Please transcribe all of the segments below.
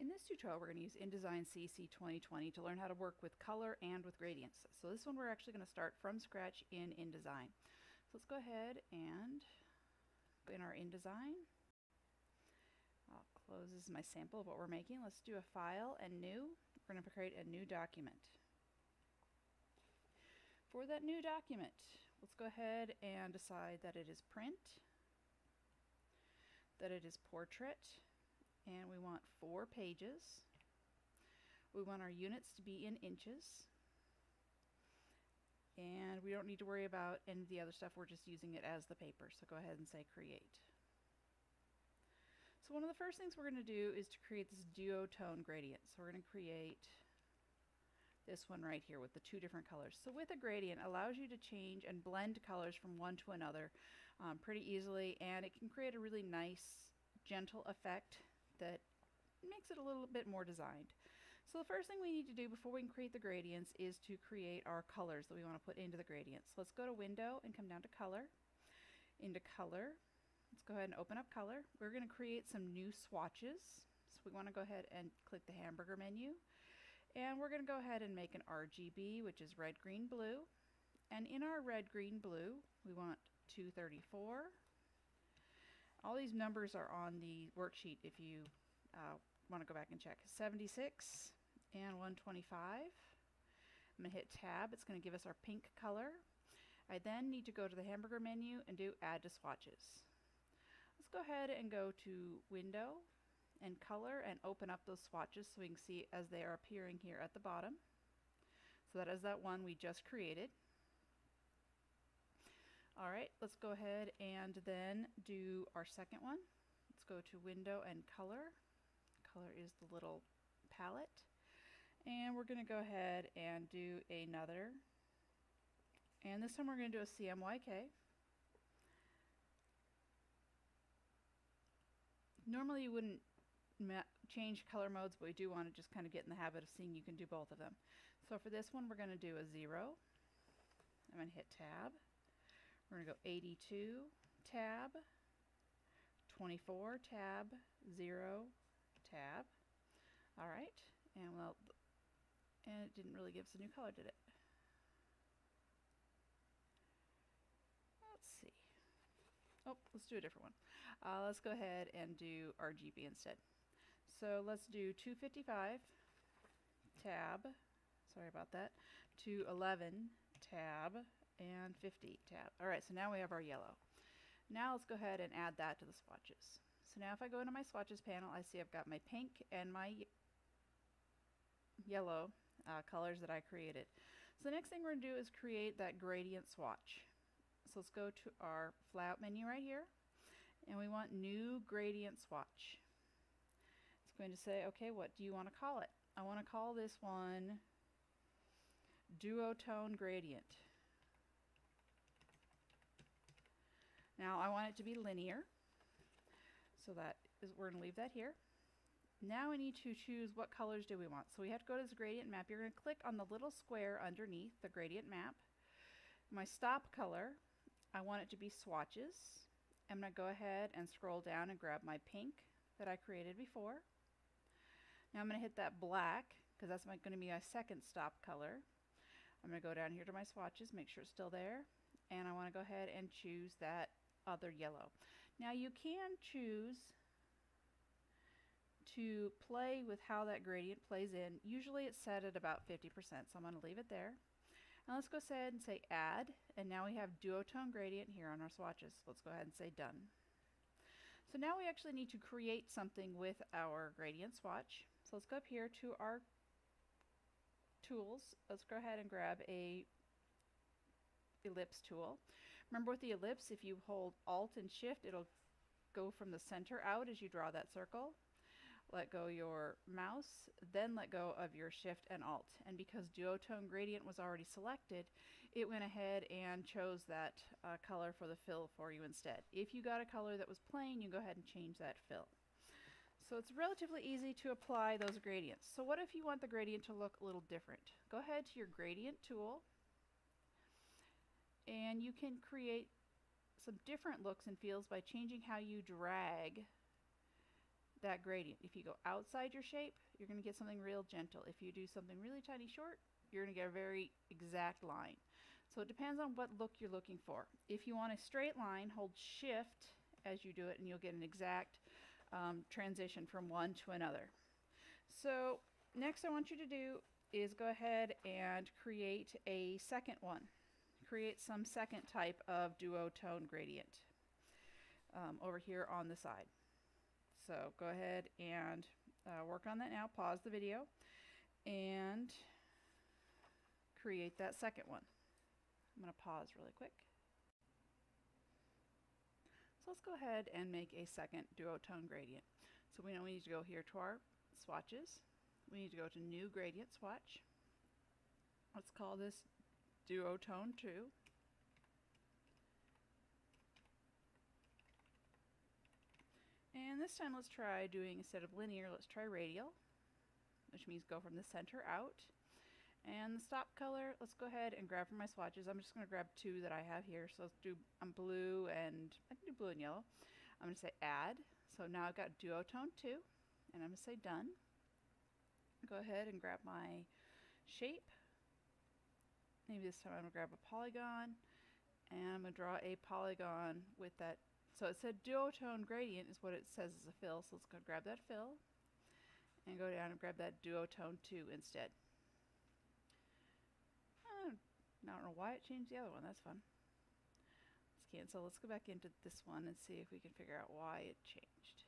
In this tutorial, we're going to use InDesign CC 2020 to learn how to work with color and with gradients. So this one we're actually going to start from scratch in InDesign. So let's go ahead and go in our InDesign. I'll close. This is my sample of what we're making. Let's do a file and new. We're going to create a new document. For that new document, let's go ahead and decide that it is print, that it is portrait, and we want 4 pages. We want our units to be in inches, and we don't need to worry about any of the other stuff. We're just using it as the paper. So go ahead and say create. So one of the first things we're going to do is to create this duotone gradient. So we're going to create this one right here with the 2 different colors. So with a gradient, it allows you to change and blend colors from one to another pretty easily, and it can create a really nice gentle effect that makes it a little bit more designed. So the first thing we need to do before we can create the gradients is to create our colors that we want to put into the gradients. So let's go to Window and come down to Color. Into Color, let's go ahead and open up Color. We're going to create some new swatches. So we want to go ahead and click the hamburger menu, and we're going to go ahead and make an RGB, which is red, green, blue. And in our red, green, blue, we want 234. All these numbers are on the worksheet if you want to go back and check. 76 and 125. I'm going to hit Tab. It's going to give us our pink color. I then need to go to the hamburger menu and do Add to Swatches. Let's go ahead and go to Window and Color and open up those swatches so we can see as they are appearing here at the bottom. So that is that one we just created. Alright, let's go ahead and then do our second one. Let's go to Window and Color. Color is the little palette. And we're going to go ahead and do another. And this time we're going to do a CMYK. Normally you wouldn't change color modes, but we do want to just kind of get in the habit of seeing you can do both of them. So for this one we're going to do a 0. I'm going to hit Tab. We're going to go 82, Tab, 24, Tab, 0, Tab. Alright, and well, and it didn't really give us a new color, did it? Let's see. Oh, let's do a different one. Let's go ahead and do RGB instead. So let's do 255, Tab, sorry about that, 211, Tab, and 50, Tab. Alright, so now we have our yellow. Now let's go ahead and add that to the swatches. So now if I go into my swatches panel, I see I've got my pink and my yellow colors that I created. So the next thing we're going to do is create that gradient swatch. So let's go to our flyout menu right here, and we want New Gradient Swatch. It's going to say, okay, what do you want to call it? I want to call this one Duotone Gradient. Now I want it to be linear, so that is, we're going to leave that here. Now we need to choose what colors do we want. So we have to go to this gradient map. You're going to click on the little square underneath the gradient map. My stop color, I want it to be swatches. I'm going to go ahead and scroll down and grab my pink that I created before. Now I'm going to hit that black because that's going to be my second stop color. I'm going to go down here to my swatches, make sure it's still there, and I want to go ahead and choose that other yellow. Now you can choose to play with how that gradient plays in. Usually it's set at about 50%, so I'm going to leave it there. Now let's go ahead and say Add, and now we have Duotone Gradient here on our swatches. Let's go ahead and say Done. So now we actually need to create something with our gradient swatch. So let's go up here to our tools. Let's go ahead and grab a ellipse tool. Remember with the ellipse, if you hold Alt and Shift, it'll go from the center out as you draw that circle. Let go your mouse, then let go of your Shift and Alt. And because Duotone Gradient was already selected, it went ahead and chose that color for the fill for you instead. If you got a color that was plain, you go ahead and change that fill. So it's relatively easy to apply those gradients. So what if you want the gradient to look a little different? Go ahead to your gradient tool, and you can create some different looks and feels by changing how you drag that gradient. If you go outside your shape, you're going to get something real gentle. If you do something really tiny short, you're going to get a very exact line. So it depends on what look you're looking for. If you want a straight line, hold shift as you do it and you'll get an exact transition from one to another. So next I want you to do is go ahead and create a second one. Create some second type of duotone gradient over here on the side. So go ahead and work on that now. Pause the video and create that second one. I'm going to pause really quick. So let's go ahead and make a second duotone gradient. So we know we need to go here to our swatches. We need to go to New Gradient Swatch. Let's call this Duotone 2. And this time let's try doing, instead of linear, let's try radial, which means go from the center out. And the stop color, let's go ahead and grab from my swatches. I'm just going to grab two that I have here. So let's do blue and, I can do blue and yellow. I'm going to say add. So now I've got Duotone 2, and I'm going to say done. Go ahead and grab my shape. Maybe this time I'm going to grab a polygon, and I'm going to draw a polygon with that. So it said duotone gradient is what it says is a fill, so let's go grab that fill and go down and grab that duotone 2 instead. I don't know why it changed the other one. That's fun. Let's cancel. Let's go back into this one and see if we can figure out why it changed.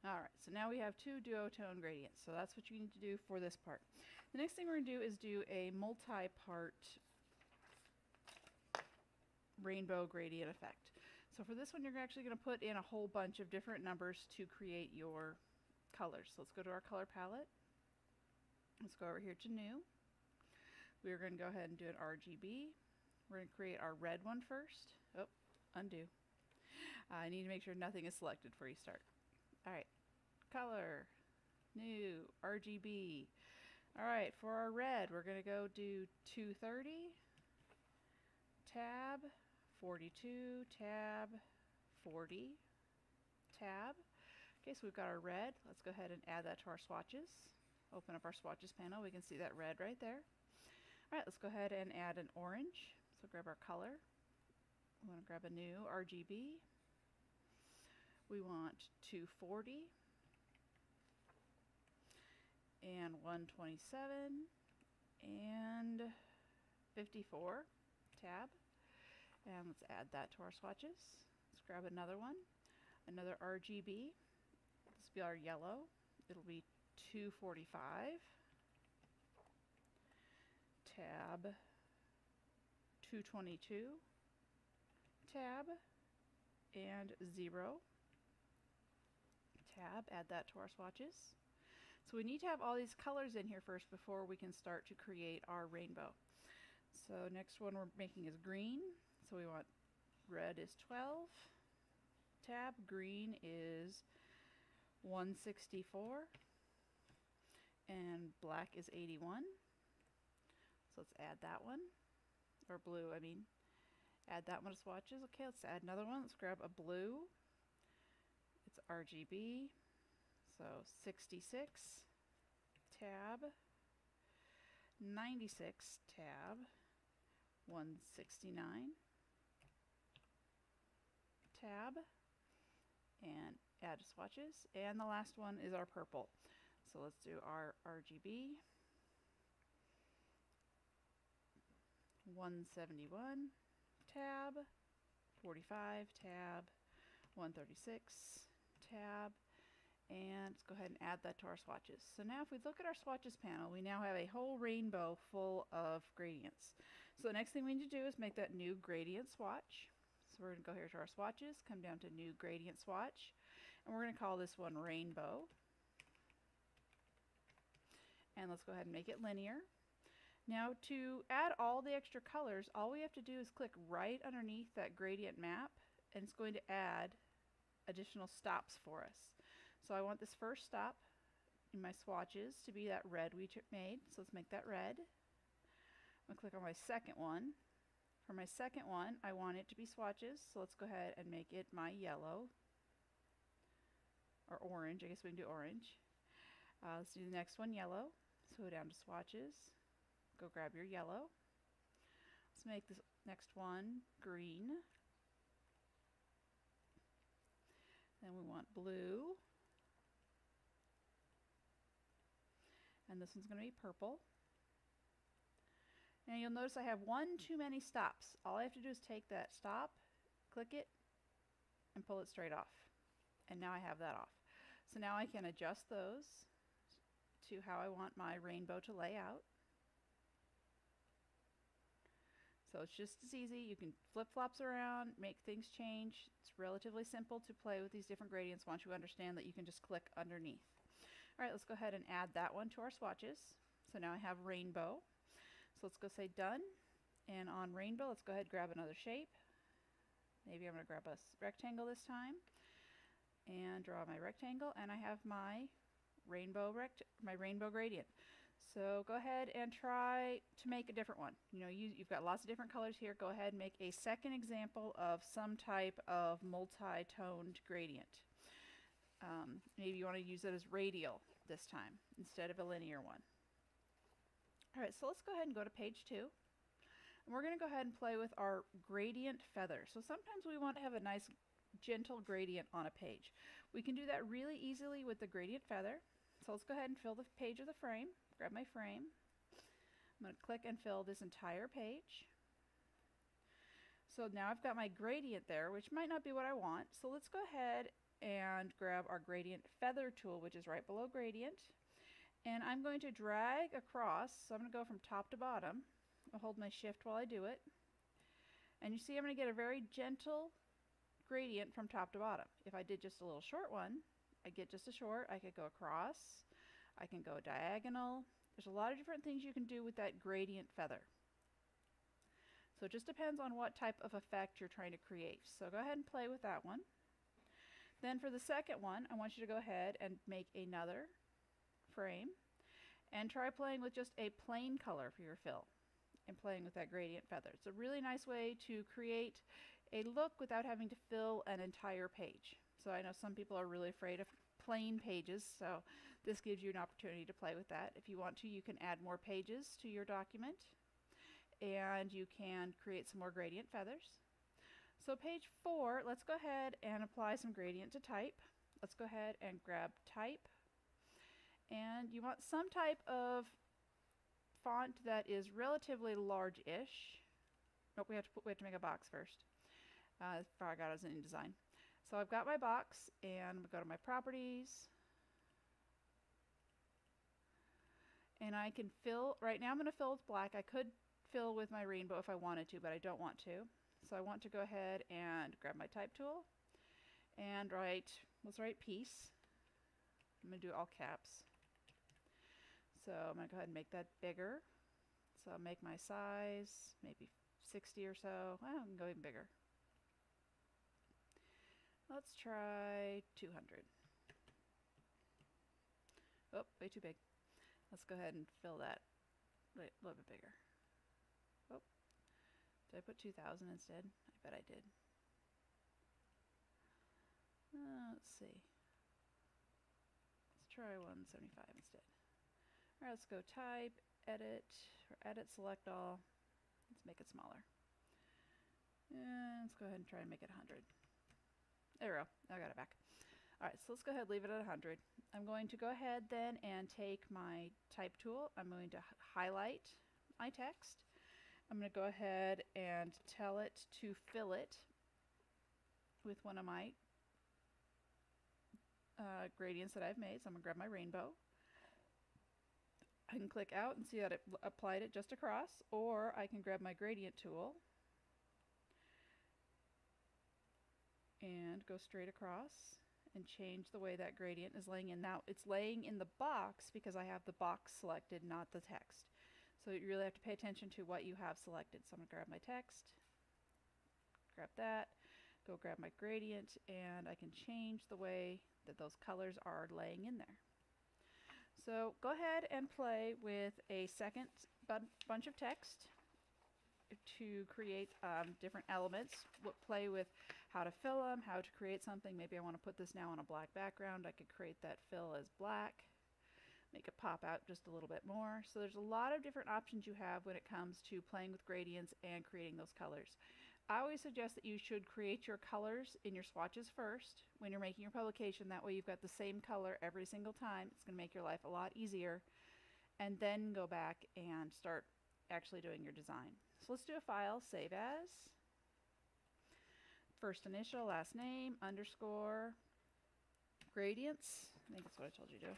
Alright, so now we have two duotone gradients, so that's what you need to do for this part. The next thing we're going to do is do a multi-part rainbow gradient effect. So for this one you're actually going to put in a whole bunch of different numbers to create your colors. So let's go to our color palette. Let's go over here to New. We're going to go ahead and do an RGB. We're going to create our red one first. Oh, undo. I need to make sure nothing is selected before you start. Alright, color, new, RGB. Alright, for our red, we're going to go do 230, tab, 42, tab, 40, tab. Okay, so we've got our red. Let's go ahead and add that to our swatches. Open up our swatches panel. We can see that red right there. Alright, let's go ahead and add an orange. So grab our color. We want to grab a new RGB. We want 240 and 127 and 54, tab, and let's add that to our swatches. Let's grab another one, another RGB. This will be our yellow. It'll be 245, tab, 222, tab, and 0. Tab, add that to our swatches. So we need to have all these colors in here first before we can start to create our rainbow. So next one we're making is green. So we want red is 12, tab, green is 164, and black is 81. So let's add that one, or blue I mean. Add that one to swatches. Okay, let's add another one. Let's grab a blue. It's RGB. So 66, tab, 96, tab, 169, tab, and add to swatches. And the last one is our purple. So let's do our RGB. 171, tab, 45, tab, 136, tab, and let's go ahead and add that to our swatches. So now if we look at our swatches panel, we now have a whole rainbow full of gradients. So the next thing we need to do is make that new gradient swatch. So we're going to go here to our swatches, come down to new gradient swatch, and we're going to call this one rainbow. And let's go ahead and make it linear. Now to add all the extra colors, all we have to do is click right underneath that gradient map, and it's going to add additional stops for us. So I want this first stop in my swatches to be that red we made, so let's make that red. I'm going to click on my second one. For my second one, I want it to be swatches, so let's go ahead and make it my yellow. or orange. I guess we can do orange. Let's do the next one, yellow. So go down to swatches, go grab your yellow. Let's make this next one green. Then we want blue. And this one's going to be purple. And you'll notice I have one too many stops. All I have to do is take that stop, click it, and pull it straight off. And now I have that off. So now I can adjust those to how I want my rainbow to lay out. So it's just as easy. You can flip-flops around, make things change. It's relatively simple to play with these different gradients once you understand that you can just click underneath. All right, let's go ahead and add that one to our swatches. So now I have rainbow. So let's go say done. And on rainbow, let's go ahead and grab another shape. Maybe I'm going to grab a rectangle this time and draw my rectangle. And I have my rainbow gradient. So go ahead and try to make a different one. You know, you've got lots of different colors here. Go ahead and make a second example of some type of multi-toned gradient. Maybe you want to use it as radial this time instead of a linear one. All right, so let's go ahead and go to page 2. And we're going to go ahead and play with our gradient feather. So sometimes we want to have a nice gentle gradient on a page. We can do that really easily with the gradient feather. So let's go ahead and fill the page of the frame. Grab my frame. I'm going to click and fill this entire page. So now I've got my gradient there, which might not be what I want. So let's go ahead and grab our gradient feather tool, which is right below gradient. And I'm going to drag across. So I'm going to go from top to bottom. I'll hold my shift while I do it. And you see I'm going to get a very gentle gradient from top to bottom. If I did just a little short one, I get just a short. I could go across. I can go diagonal. There's a lot of different things you can do with that gradient feather. So it just depends on what type of effect you're trying to create. So go ahead and play with that one. Then for the second one, I want you to go ahead and make another frame and try playing with just a plain color for your fill and playing with that gradient feather. It's a really nice way to create a look without having to fill an entire page. So I know some people are really afraid of plain pages, so this gives you an opportunity to play with that. If you want to, you can add more pages to your document and you can create some more gradient feathers. So page 4, let's go ahead and apply some gradient to type. Let's go ahead and grab type. And you want some type of font that is relatively large-ish. Nope, we have to make a box first. As far I got as an InDesign. So I've got my box, and we go to my properties. And I can fill, right now I'm going to fill with black. I could fill with my rainbow if I wanted to, but I don't want to. So I want to go ahead and grab my type tool and let's write piece. I'm going to do all caps. So I'm going to go ahead and make that bigger. So I'll make my size maybe 60 or so. Well, I can go even bigger. Let's try 200. Oh, way too big. Let's go ahead and fill that a little bit bigger. Oh, did I put 2,000 instead? I bet I did. Let's see. Let's try 175 instead. All right, let's go type, edit, or edit, select all. Let's make it smaller. And let's go ahead and try and make it 100. There we go. I got it back. All right, so let's go ahead and leave it at 100. I'm going to go ahead then and take my type tool. I'm going to highlight my text. I'm going to go ahead and tell it to fill it with one of my gradients that I've made. So I'm going to grab my rainbow. I can click out and see that it applied it just across, or I can grab my gradient tool and go straight across and change the way that gradient is laying in. Now it's laying in the box because I have the box selected, not the text. So you really have to pay attention to what you have selected. So I'm going to grab my text, grab that, go grab my gradient, and I can change the way that those colors are laying in there. So go ahead and play with a second bunch of text to create different elements. Play with how to fill them, how to create something. Maybe I want to put this now on a black background. I could create that fill as black, make it pop out just a little bit more. So there's a lot of different options you have when it comes to playing with gradients and creating those colors. I always suggest that you should create your colors in your swatches first when you're making your publication. That way you've got the same color every single time. It's going to make your life a lot easier. And then go back and start actually doing your design. So let's do a file, save as, first initial, last name, underscore, gradients. I think that's what I told you to do.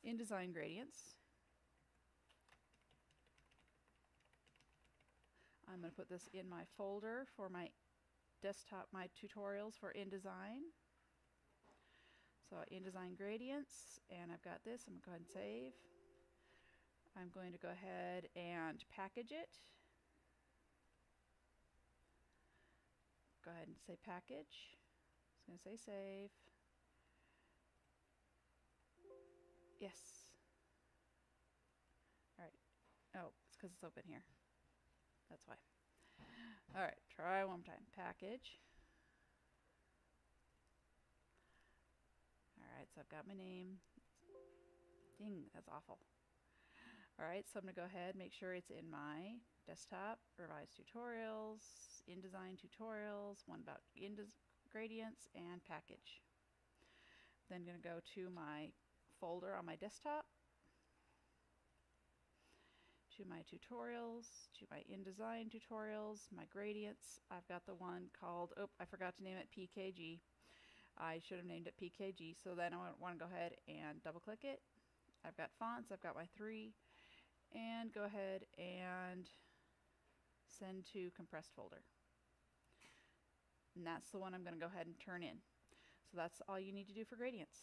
InDesign gradients. I'm going to put this in my folder for my desktop, my tutorials for InDesign. So InDesign gradients, and I've got this. I'm going to go ahead and save. I'm going to go ahead and package it. Go ahead and say package. It's going to say save. Yes. All right. Oh, it's because it's open here. That's why. All right, try one more time. Package. All right, so I've got my name. Ding, that's awful. All right, so I'm going to go ahead and make sure it's in my desktop, revised tutorials, InDesign tutorials, one about gradients, and package. Then I'm going to go to my folder on my desktop, to my tutorials, to my InDesign tutorials, my gradients. I've got the one called, oh, I forgot to name it PKG. I should have named it PKG. So then I want to go ahead and double click it. I've got fonts, I've got my 3, and go ahead and send to compressed folder. And that's the one I'm going to go ahead and turn in. So that's all you need to do for gradients.